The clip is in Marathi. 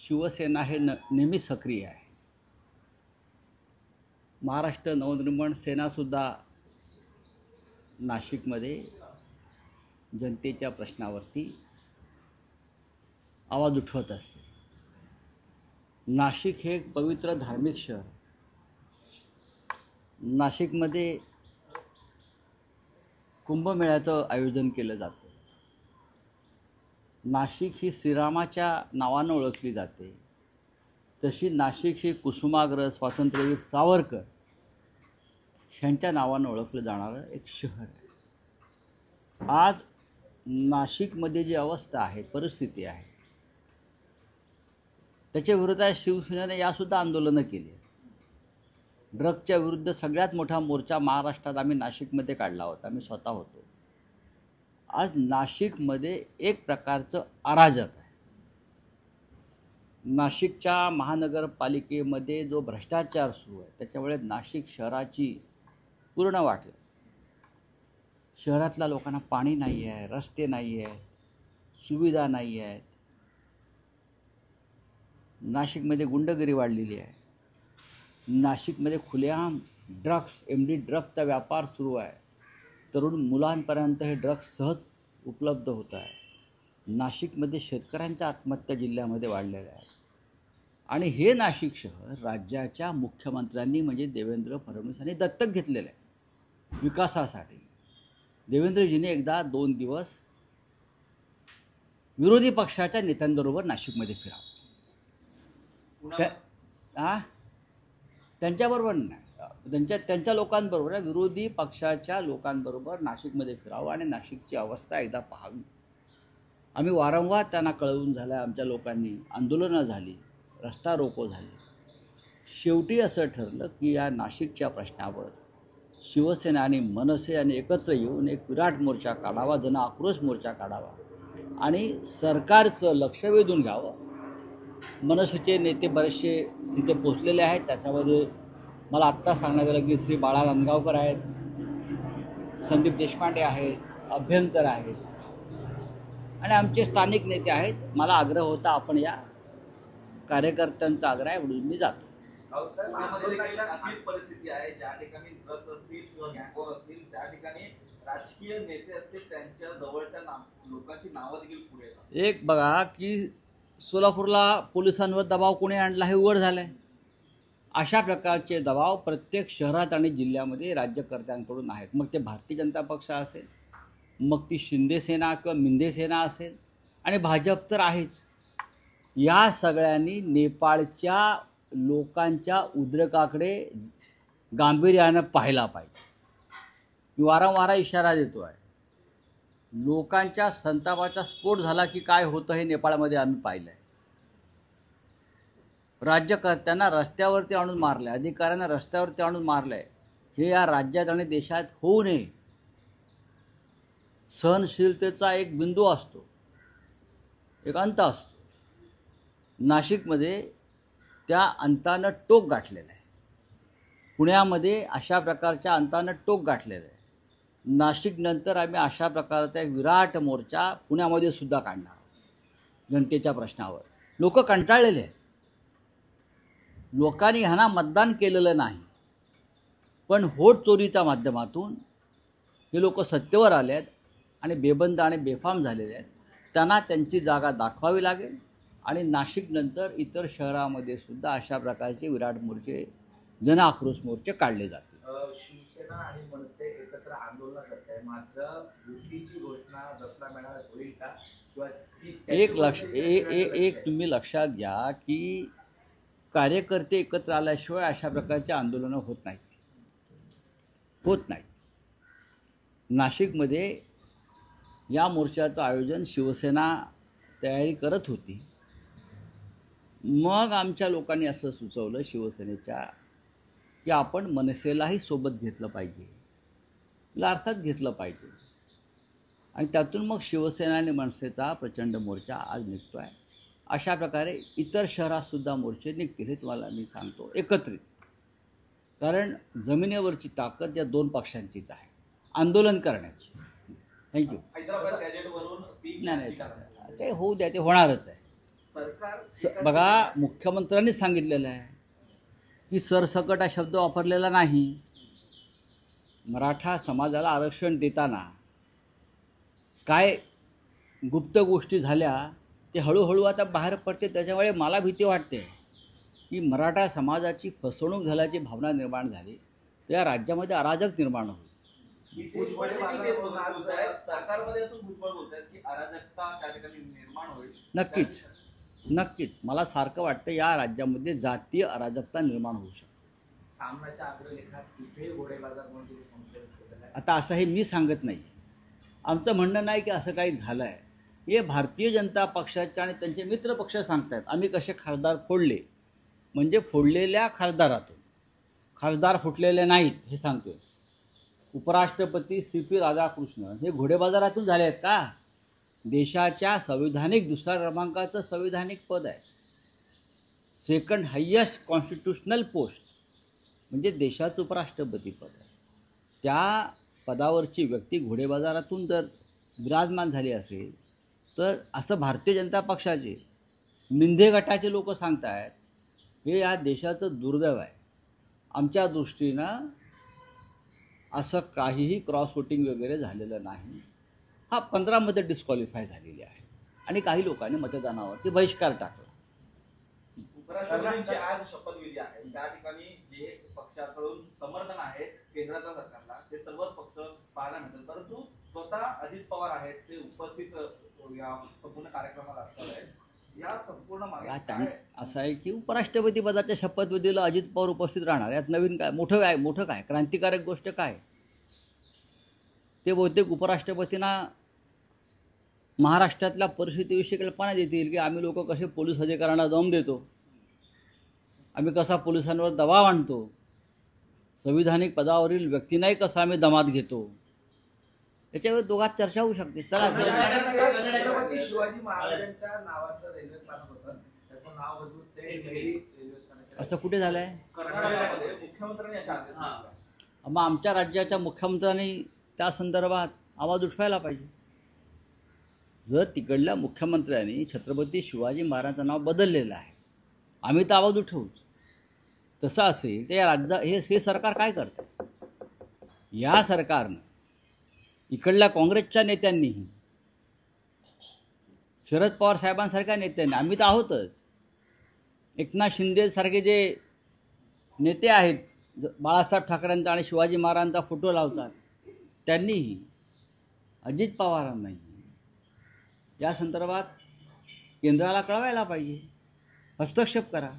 शिवसेना हे नेहमी सक्रिय आहे. महाराष्ट्र नवनिर्माण सेनासुद्धा नाशिकमध्ये जनतेच्या प्रश्नावरती आवाज उठवत असते. नाशिक हे एक पवित्र धार्मिक शहर. नाशिकमध्ये कुंभमेळ्याचं आयोजन केलं जातं. नाशिक ही श्रीरामाच्या नावानं ओळखली जाते. तशी नाशिक ही कुसुमाग्रज स्वातंत्र्यवीर सावरकर ह्यांच्या नावानं ओळखलं जाणारं एक शहर आहे. आज नाशिकमध्ये जी अवस्था आहे, परिस्थिती आहे, त्याच्या विरोधात शिवसेनेने यासुद्धा आंदोलनं केली. ड्रग्सच्या विरुद्ध सगळ्यात मोठा मोर्चा महाराष्ट्रात आम्ही नाशिकमध्ये काढला होता. आम्ही स्वतः होतो. आज नाशिकमध्ये एक प्रकारचं अराजक आहे. नाशिकच्या महानगरपालिकेमध्ये जो भ्रष्टाचार सुरू आहे त्याच्यामुळे नाशिक शहराची पूर्ण वाटलं. शहरातल्या लोकांना पाणी नाही आहे, रस्ते नाही आहेत, सुविधा नाही आहेत. नाशिकमध्ये गुंडगिरी वाढलेली आहे. नाशिकमध्ये खुलेआम ड्रग्स, MD ड्रग्सचा व्यापार सुरू आहे. तरुण मुलांपर्यंत हे ड्रग्स सहज उपलब्ध होत आहे. नाशिकमध्ये शेतकऱ्यांच्या आत्महत्या जिल्ह्यामध्ये वाढलेल्या आहेत. आणि हे नाशिक शहर राज्याच्या मुख्यमंत्र्यांनी म्हणजे देवेंद्र फडणवीस यांनी दत्तक घेतलेलं आहे विकासासाठी. देवेंद्रजीने एकदा 2 दिवस विरोधी पक्षाच्या नेत्यांबरोबर नाशिकमध्ये फिरावं. त्यांच्याबरोबर नाही, त्यांच्या लोकांबरोबर, विरोधी पक्षाच्या लोकांबरोबर नाशिकमध्ये फिरावं आणि नाशिकची अवस्था एकदा पाहावी. आम्ही वारंवार त्यांना कळवून झालं. आमच्या लोकांनी आंदोलनं झाली, रस्ता रोको झाले. शेवटी असं ठरलं की या नाशिकच्या प्रश्नावर शिवसेना आणि मनसे यांनी एकत्र येऊन एक विराट मोर्चा काढावा, जन आक्रोश मोर्चा काढावा आणि सरकारचं लक्ष वेधून घ्यावं. मनसेचे नेते बरेचसे तिथे पोचलेले आहेत. त्याच्यामध्ये मला आत्ता सांगण्यात आलं की श्री बाळा नांदगावकर आहेत, संदीप देशपांडे आहेत, अभ्यंकर आहेत आणि आमचे स्थानिक नेते आहेत. मला आग्रह होता आपण या कार्यकर्त्यांचा आग्रह आहे म्हणून मी जातो. अशीच परिस्थिती आहे ज्या ठिकाणी ड्रग्स असतील किंवा गँगवॉर असतील त्या ठिकाणी राजकीय नेते असतील त्यांच्या जवळच्या लोकांची नावं देखील पुढे येतात. एक बघा की सोलापूरला पोलिसांवर दबाव कोणी आणला हे उघड झालं आहे. अशा प्रकारचे दबाव प्रत्येक शहरात आणि जिल्ह्यामध्ये राज्यकर्त्यांकडून आहेत. मग ते भारतीय जनता पक्ष असेल, मग ती शिंदे सेना किंवा मिंदे सेना असेल आणि भाजप तर आहेच. या सगळ्यांनी नेपाळच्या लोकांच्या उद्रेकाकडे गांभीर्यानं पाहायला पाहिजे. मी वारंवार इशारा देतो आहे. लोकांच्या संतापाचा स्फोट झाला की काय होतं हे नेपाळमध्ये आम्ही पाहिलं आहे. राज्यकर्त्यांना रस्त्यावरती आणून मारलं आहे, अधिकाऱ्यांना रस्त्यावरती आणून मारलं आहे. हे या राज्यात आणि देशात होऊ नये. सहनशीलतेचा एक बिंदू असतो, एक अंत असतो. नाशिकमध्ये त्या अंतानं टोक गाठलेलं आहे. पुण्यामध्ये अशा प्रकारच्या अंतानं टोक गाठलेलं आहे. नाशिकनंतर आम्ही अशा प्रकारचा एक विराट मोर्चा पुण्यामध्ये सुद्धा काढणार आहोत जनतेच्या प्रश्नावर. लोक कंटाळलेले आहेत. लोकांनी ह्यांना मतदान केलेलं नाही, पण व्होट चोरीच्या माध्यमातून हे लोक सत्तेवर आले आहेत आणि बेबंद आणि बेफाम झालेले आहेत. त्यांना त्यांची जागा दाखवावी लागेल आणि नाशिकनंतर इतर शहरामध्ये सुद्धा अशा प्रकारचे विराट मोर्चे, जन आक्रोश मोर्चे काढले जातील. शिवसेना आणि मनसे एकत्र आंदोलन करत आहे, मात्र युतीची घोषणा दसरा मेळाव्यात होईल का किंवा एक तुम्ही लक्षात घ्या की कार्यकर्ते एकत्र आल्याशिवाय अशा प्रकारचे आंदोलनं होत नाहीत. नाशिकमध्ये या मोर्चाचं आयोजन शिवसेना तयारी करत होती. मग आमच्या लोकांनी असं सुचवलं शिवसेनेच्या की आपण मनसेलाही सोबत घेतलं पाहिजे, अर्थात घेतलं पाहिजे. आणि त्यातून मग शिवसेना आणि मनसेचा प्रचंड मोर्चा आज निघतो आहे. अशा प्रकारे इतर शहरातसुद्धा मोर्चे निघतील हे तुम्हाला मी सांगतो एकत्रित. कारण जमिनीवरची ताकद या 2 पक्षांचीच आहे आंदोलन करण्याची. थँक्यू. हैदराबाद गॅजेटवरून नाही, ते होऊ द्या, ते होणारच आहे. सरकार बघा, मुख्यमंत्र्यांनीच सांगितलेलं आहे की सरसकट हा शब्द वापरलेला नाही. मराठा समाजाला आरक्षण देताना काय गुप्त गोष्टी झाल्या ते हळूहळू आता बाहेर पडते. त्याच्यामुळे मला भीती वाटते की मराठा समाजाची फसवणूक झाल्याची भावना निर्माण झाली तर या राज्यामध्ये अराजक निर्माण होईल. सरकारमध्ये असं भुजबळ बोलतात की अराजकता त्या ठिकाणी निर्माण होईल. नक्कीच नक्कीच मला सारखं वाटतं या राज्यामध्ये जातीय अराजकता निर्माण होऊ शकते. सामनाच्या अग्रलेखात इथे घोडे बाजार म्हणून तुम्ही संशय केलेला आहे. आता असं हे मी सांगत नाही, आमचं म्हणणं नाही की असं काही झालं आहे. हे भारतीय जनता पक्षाचे आणि त्यांचे मित्र पक्ष सांगतात आम्ही कसे खासदार फोडले, म्हणजे फोडलेल्या खासदारातून खासदार फुटलेले नाहीत हे सांगतोय. उपराष्ट्रपती CP राधाकृष्णन हे घोडे बाजारातून झाले आहेत का? देशाच्या संविधानिक दुसऱ्या क्रमांकाचं संविधानिक पद आहे, सेकंड हायेस्ट कॉन्स्टिट्युशनल पोस्ट म्हणजे देशाचं उपराष्ट्रपती पद आहे. त्या पदावरची व्यक्ती घोडे बाजारातून जर विराजमान झाली असेल तर असं भारतीय जनता पक्षाचे मिंधे गटाचे लोक सांगत आहेत हे या देशाचं दुर्दैव आहे. आमच्या दृष्टीनं असं काहीही क्रॉस वोटिंग वगैरे झालेलं नाही. हा 15मध्ये डिस्क्वालिफाय झालेली आहे आणि काही लोकांनी मतदानावरती बहिष्कार टाकला. उपराष्ट्रपतींची आज शपथविधी आहे, त्या ठिकाणी जे पक्षाकडून समर्थन आहे केंद्राच्या सरकारला ते सर्वच पक्ष पाहायला मिळतात, परंतु स्वतः अजित पवार आहेत ते उपस्थित या संपूर्ण कार्यक्रमाला असणार आहेत. या संपूर्ण असं आहे की उपराष्ट्रपती पदाच्या शपथविधीला अजित पवार उपस्थित राहणार. यात नवीन काय मोठं काय क्रांतिकारक गोष्ट काय? ते बहुतेक उपराष्ट्रपतींना महाराष्ट्रातल्या परिस्थितीविषयी कल्पना देतील की आम्ही लोक कसे पोलीस अधिकाऱ्यांना दम देतो, आम्ही कसा पोलिसांवर दबाव आणतो, संविधानिक पदावरील व्यक्तींनाही कसा आम्ही दमात घेतो, याच्यावर दोघात चर्चा होऊ शकते. चला छत्रपती शिवाजी महाराजांच्या नावाचं रेल्वे स्थानक होतं, त्याचं नाव बदलून सेंट मेरी रेल्वे स्थानक. असं कुठे झालंय? कर्नाटकामध्ये मुख्यमंत्र्यांनी अशा आदेश दिले. मग आमच्या राज्याच्या मुख्यमंत्र्यांनी त्या संदर्भात आवाज उठवायला पाहिजे. जर तिकडल्या मुख्यमंत्र्यांनी छत्रपती शिवाजी महाराजांचं नाव बदललेलं आहे, आम्ही तर आवाज उठवूच. तसं असेल तर या राज्यात हे सरकार काय करतं? या सरकारनं इकडल्या काँग्रेसच्या नेत्यांनीही, शरद पवार साहेबांसारख्या नेत्यांनी, आम्ही तर आहोतच, एकनाथ शिंदेसारखे जे नेते आहेत, बाळासाहेब ठाकरेंचा आणि शिवाजी महाराजांचा फोटो लावतात, त्यांनीही अजित पवारांनाही या संदर्भात केंद्राला कळवायला पाहिजे, हस्तक्षेप करा.